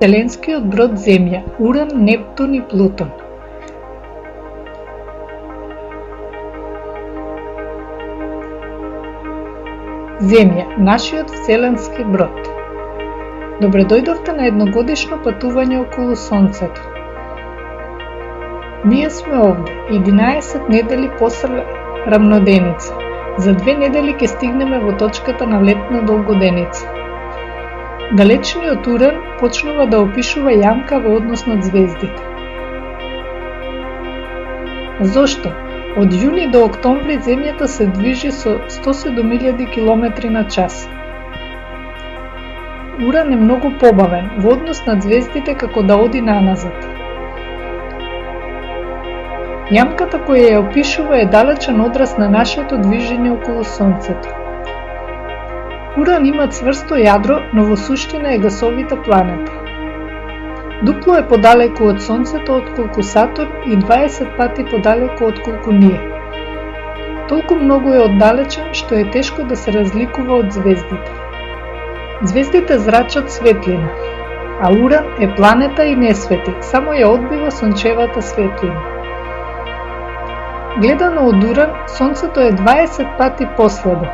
Вселенскиот брод Земја, Уран, Нептун и Плутон. Земја, нашиот вселенски брод. Добре дојдовте на едногодишно патување околу Сонцето. Ние сме овде, 11 недели после рамноденица. За 2 недели ќе стигнеме во точката на летна долгоденица. Далечниот Уран почнува да опишува јамка во однос над звездите. Зошто? Од јуни до октомври Земјата се движи со 107.000 км на час. Уран е многу побавен во однос на звездите како да оди наназад. Јамката која ја опишува е далечен одраз на нашето движење околу Сонцето. Уран има цврсто јадро, но во суштина е гасовита планета. Дупло е подалеку од Сонцето отколку Сатурн и 20 пати подалеку отколку ние. Толку многу е оддалечен што е тешко да се разликува од звездите. Звездите зрачат светлина, а Уран е планета и не свети, само ја одбива сончевата светлина. Гледано од Уран, Сонцето е 20 пати послабо.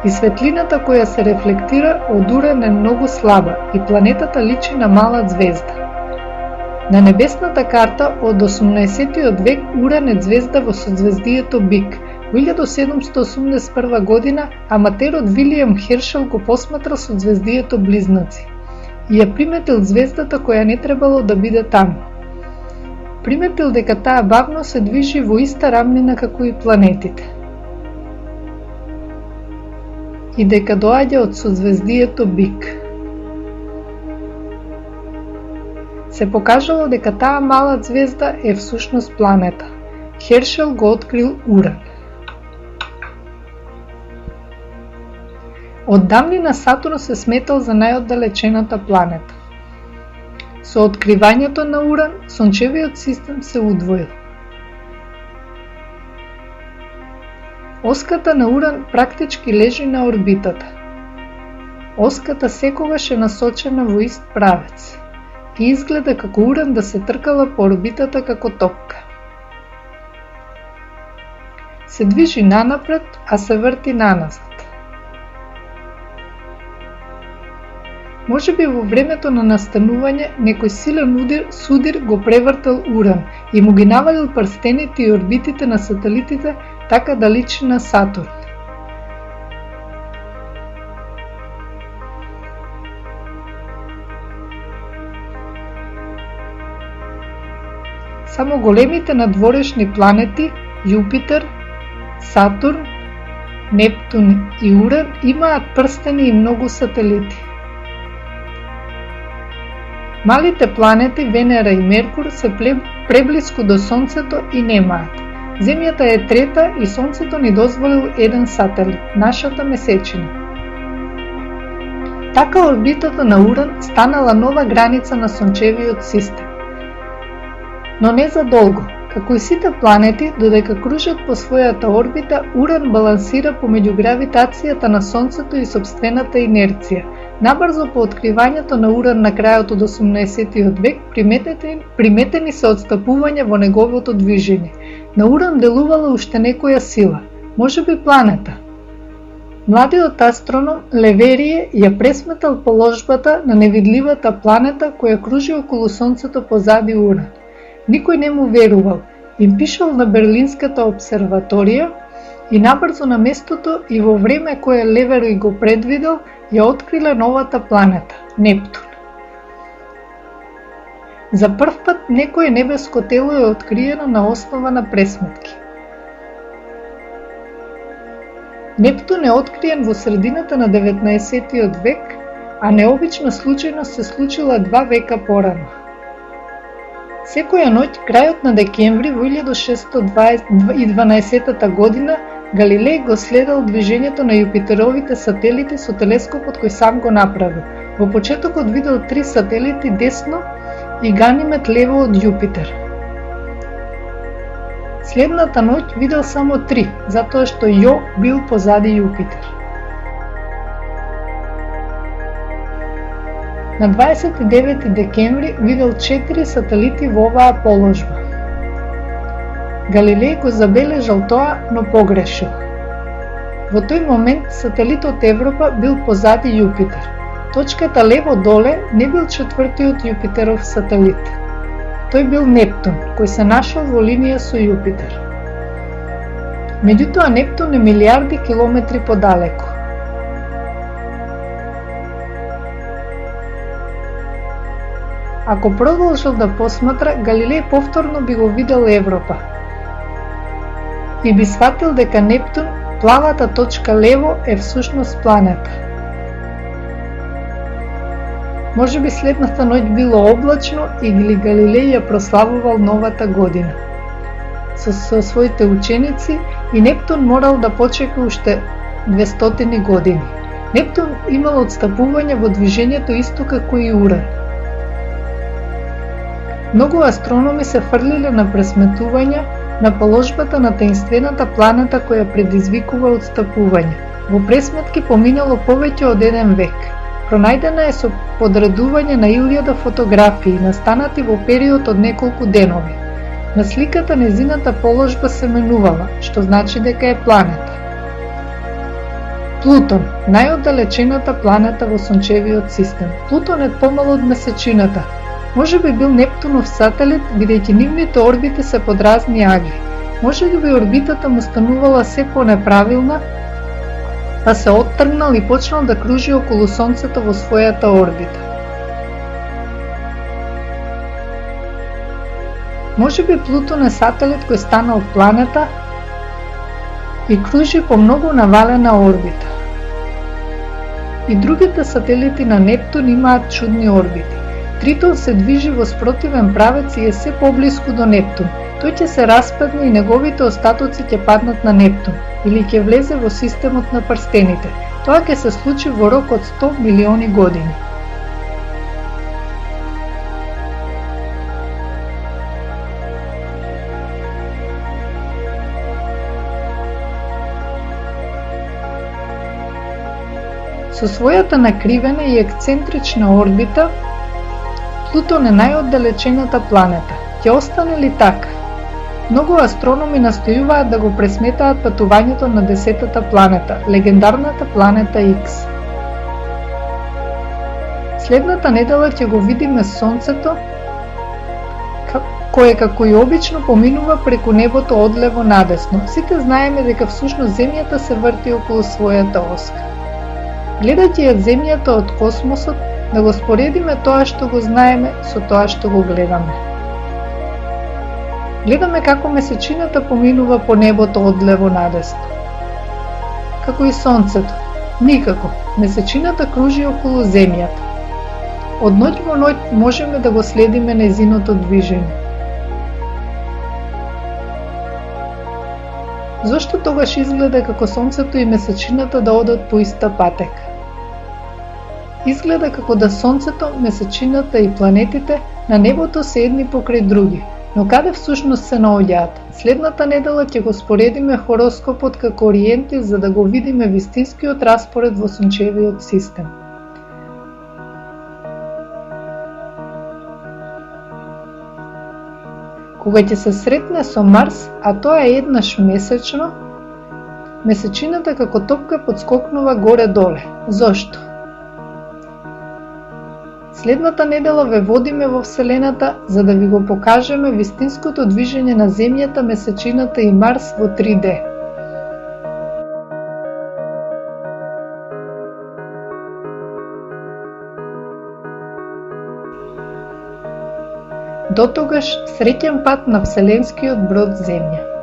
И светлината која се рефлектира од Уран е многу слаба и планетата личи на мала звезда. На небесната карта од 18 век Уран е звезда во созвездието Бик. Во 1781 година аматерот Вилијам Хершел го посматра созвездието Близнаци и ја приметил звездата која не требало да биде таму. Приметил дека таа бавно се движи во иста рамнина како и планетите и дека доаѓа од созвездието Бик. Се покажало дека таа мала звезда е всушност планета. Хершел го открил Уран. Од давнина Сатурн се сметал за најоддалечената планета. Со откривањето на Уран, сончевиот систем се удвоил. Оската на Уран практички лежи на орбитата. Оската секогаш е насочена во ист правец и изгледа како Уран да се тркала по орбитата како топка. Се движи нанапред, а се врти наназад. Можеби во времето на настанување некој силен судир го превртел Уран и му ги навалил прстените и орбитите на сателитите така да личи на Сатурн. Само големите надворешни планети Јупитер, Сатурн, Нептун и Уран имаат прстени и многу сателити. Малите планети Венера и Меркур се преблиску до Сонцето и немаат. Земјата е трета и Сонцето ни дозволил еден сателит, нашата месечина. Така орбитата на Уран станала нова граница на сончевиот систем. Но не за долго. Како и сите планети, додека кружат по својата орбита, Уран балансира помеѓу гравитацијата на Сонцето и сопствената инерција. Набрзо по откривањето на Уран на крајот од 18 век приметени се отстапувања во неговото движење. На Уран делувала уште некоја сила, можеби планета. Младиот астроном Леверие ја пресметал положбата на невидливата планета која кружи околу Сонцето позади Уран. Никој не му верувал, им пишал на Берлинската обсерваторија и набрзо на местото и во време кое Леверие го предвидел, ја откриле новата планета, Нептун. За прв пат некое небеско тело е откриено на основа на пресметки. Нептун е откриен во средината на 19 век, а необична случајност се случила 2 века порано. Секоја ноќ, крајот на декември во 1612 година, Галилеј го следел движењето на Јупитеровите сателити со телескопот кој сам го направил. Во почетокот видел 3 сателити десно и Ганимед лево од Јупитер. Следната ноќ видел само 3, затоа што Јо бил позади Јупитер. На 29 декември видел 4 сателити во оваа положба. Галилеј го забележал тоа, но погрешил. Во тој момент сателитот Европа бил позади Јупитер. Точката лево доле не бил четвртиот Јупитеров сателит. Тој бил Нептун, кој се нашол во линија со Јупитер. Меѓутоа Нептун е милиарди километри подалеку. Ако продолжил да посматра, Галилеј повторно би го видел Европа и би сватил дека Нептун, плавата точка лево, е всушност планета. Може би следната ноќ било облачно или Галилеј ја прославувал новата година со своите ученици и Нептун морал да почека уште 200 години. Нептун имал отстапување во движењето исто како и Уран. Многу астрономи се фрлиле на пресметување на положбата на таинствената планета која предизвикува отстапување. Во пресметки поминало повеќе од 1 век. Пронајдена е со подредување на 1000 фотографии, настанати во период од неколку денови. На сликата незината положба се менувала, што значи дека е планета. Плутон, најоддалечената планета во сончевиот систем. Плутон е помал од месечината. Може би бил Нептунов сателит, бидејќи нивните орбити се под разни агли. Може би орбитата му станувала се понеправилна, па се оттргнал и почнал да кружи околу Сонцето во својата орбита. Може би Плутон е сателит кој станал планета и кружи по многу навалена орбита. И другите сателити на Нептун имаат чудни орбити. Тритон се движи во спротивен правец и е се поблиску до Нептун. Тој ќе се распадне и неговите остатоци ќе паднат на Нептун или ќе влезе во системот на прстените. Тоа ќе се случи во рок од 100 милиони години. Со својата накривена и ексцентрична орбита, Плутон е најоддалечената планета. Ќе остане ли така? Многу астрономи настојуваат да го пресметаат патувањето на 10-та планета, легендарната планета Икс. Следната недела ќе го видиме Сонцето, кое како и обично поминува преку небото одлево надесно. Сите знаеме дека всушност Земјата се врти околу својата оска. Гледајќи ја Земјата од космосот, да го споредиме тоа што го знаеме со тоа што го гледаме. Гледаме како месечината поминува по небото одлево надесно. Како и Сонцето. Никако. Месечината кружи околу Земјата. Од ноќ во ноќ можеме да го следиме нејзиното движење. Зошто тогаш изгледа како Сонцето и месечината да одат по иста патека? Изгледа како да Сонцето, месечината и планетите на небото се едни покрај други, но каде всушност се наоѓаат? Следната недела ќе го споредиме хороскопот како ориентир за да го видиме вистинскиот распоред во сончевиот систем. Кога ќе се сретне со Марс, а тоа е еднаш месечно, месечината како топка подскокнува горе-доле. Зошто? Следната недела ве водиме во Вселената за да ви го покажеме вистинското движење на Земјата, месечината и Марс во 3D. Дотогаш, среќен пат на вселенскиот брод Земја.